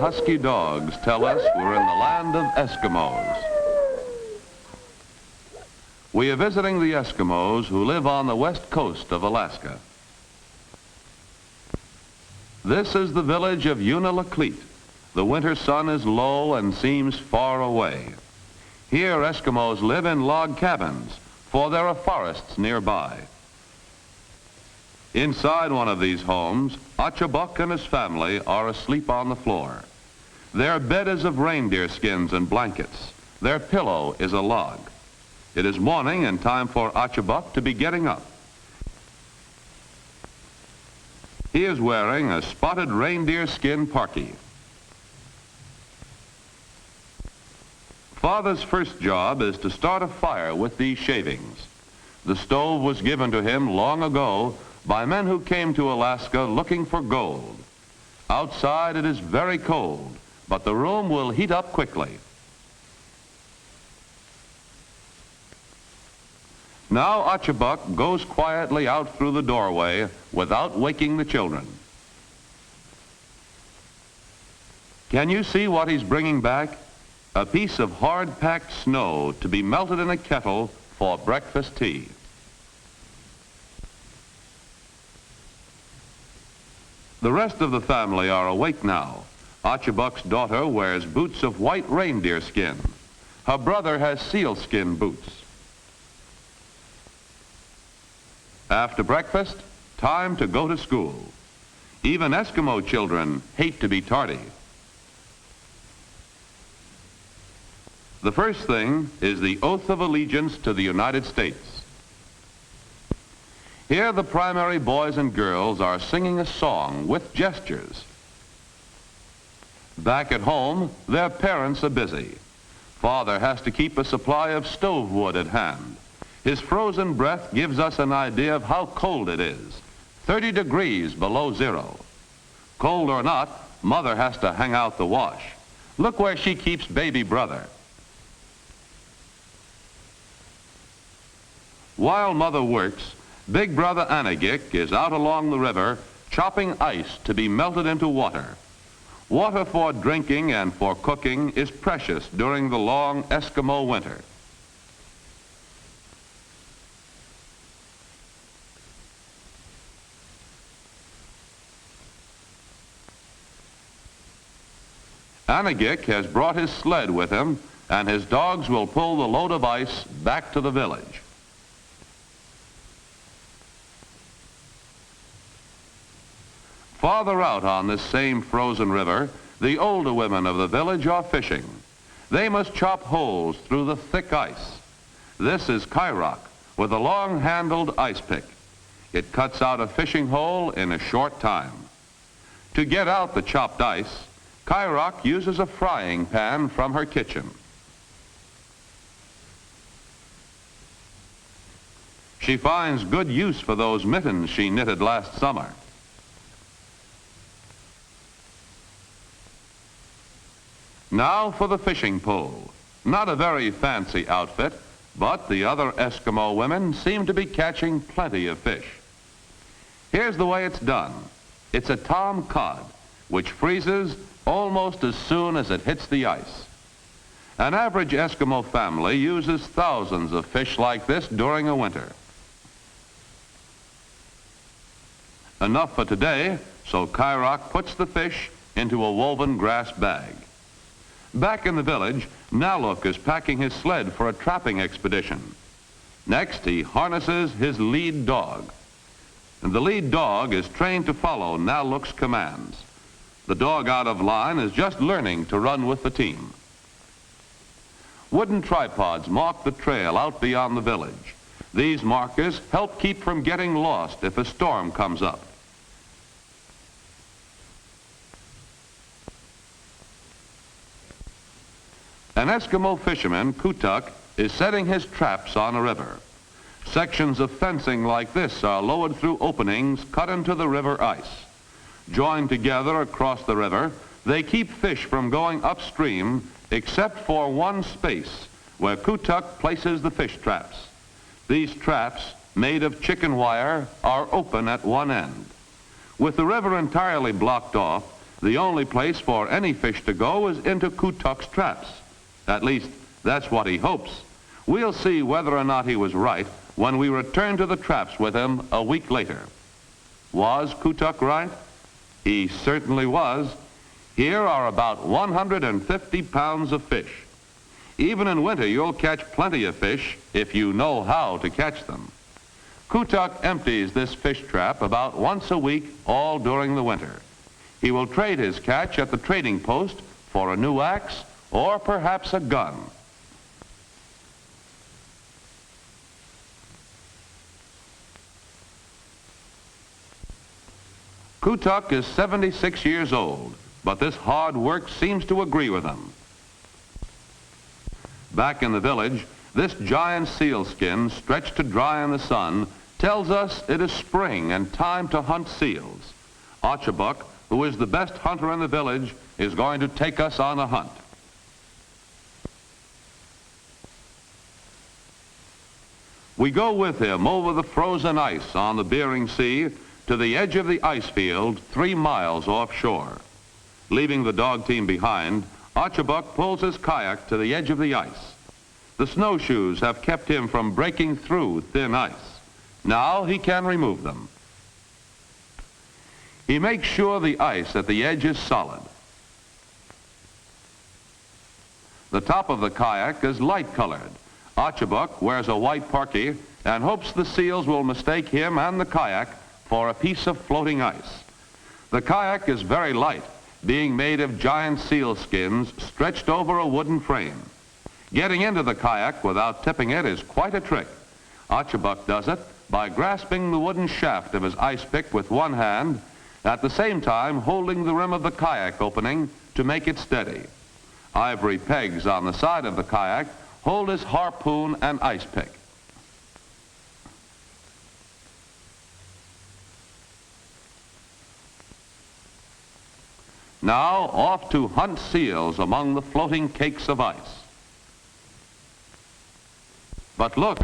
husky dogs tell us we're in the land of Eskimos. We are visiting the Eskimos who live on the west coast of Alaska. This is the village of Unalakleet. The winter sun is low and seems far away. Here Eskimos live in log cabins, for there are forests nearby. Inside one of these homes, Achabuk and his family are asleep on the floor. Their bed is of reindeer skins and blankets. Their pillow is a log. It is morning and time for Achabuk to be getting up. He is wearing a spotted reindeer skin parkie. Father's first job is to start a fire with these shavings. The stove was given to him long ago by men who came to Alaska looking for gold. Outside it is very cold, but the room will heat up quickly. Now Achabuk goes quietly out through the doorway without waking the children. Can you see what he's bringing back? A piece of hard-packed snow to be melted in a kettle for breakfast tea. The rest of the family are awake now. Achabuk's daughter wears boots of white reindeer skin. Her brother has sealskin boots. After breakfast, time to go to school. Even Eskimo children hate to be tardy. The first thing is the oath of allegiance to the United States. Here the primary boys and girls are singing a song with gestures. Back at home, their parents are busy. Father has to keep a supply of stove wood at hand. His frozen breath gives us an idea of how cold it is, 30 degrees below zero. Cold or not, Mother has to hang out the wash. Look where she keeps baby brother. While Mother works, Big Brother Anagik is out along the river chopping ice to be melted into water. Water for drinking and for cooking is precious during the long Eskimo winter. Anagik has brought his sled with him, and his dogs will pull the load of ice back to the village. Farther out on this same frozen river, the older women of the village are fishing. They must chop holes through the thick ice. This is Kairak with a long-handled ice pick. It cuts out a fishing hole in a short time. To get out the chopped ice, Kairak uses a frying pan from her kitchen. She finds good use for those mittens she knitted last summer. Now for the fishing pole. Not a very fancy outfit, but the other Eskimo women seem to be catching plenty of fish. Here's the way it's done. It's a tom cod, which freezes almost as soon as it hits the ice. An average Eskimo family uses thousands of fish like this during a winter. Enough for today, so Kairak puts the fish into a woven grass bag. Back in the village, Naluk is packing his sled for a trapping expedition. Next, he harnesses his lead dog. And the lead dog is trained to follow Naluk's commands. The dog out of line is just learning to run with the team. Wooden tripods mark the trail out beyond the village. These markers help keep from getting lost if a storm comes up. An Eskimo fisherman, Kutuk, is setting his traps on a river. Sections of fencing like this are lowered through openings cut into the river ice. Joined together across the river, they keep fish from going upstream except for one space where Kutuk places the fish traps. These traps, made of chicken wire, are open at one end. With the river entirely blocked off, The only place for any fish to go is into Kutuk's traps. At least, that's what he hopes. We'll see whether or not he was right when we return to the traps with him a week later. Was Kutuk right? He certainly was. Here are about 150 pounds of fish. Even in winter, you'll catch plenty of fish if you know how to catch them. Kutuk empties this fish trap about once a week all during the winter. He will trade his catch at the trading post for a new axe or perhaps a gun. Kutuk is 76 years old, but this hard work seems to agree with him. Back in the village, this giant sealskin stretched to dry in the sun tells us it is spring and time to hunt seals. Archibald, who is the best hunter in the village, is going to take us on a hunt. We go with him over the frozen ice on the Bering Sea to the edge of the ice field 3 miles offshore. Leaving the dog team behind, Archibald pulls his kayak to the edge of the ice. The snowshoes have kept him from breaking through thin ice. Now he can remove them. He makes sure the ice at the edge is solid. The top of the kayak is light colored. Archibald wears a white parkie and hopes the seals will mistake him and the kayak for a piece of floating ice. The kayak is very light, being made of giant seal skins stretched over a wooden frame. Getting into the kayak without tipping it is quite a trick. Archibald does it by grasping the wooden shaft of his ice pick with one hand, at the same time holding the rim of the kayak opening to make it steady. Ivory pegs on the side of the kayak hold his harpoon and ice pick. Now off to hunt seals among the floating cakes of ice. But look!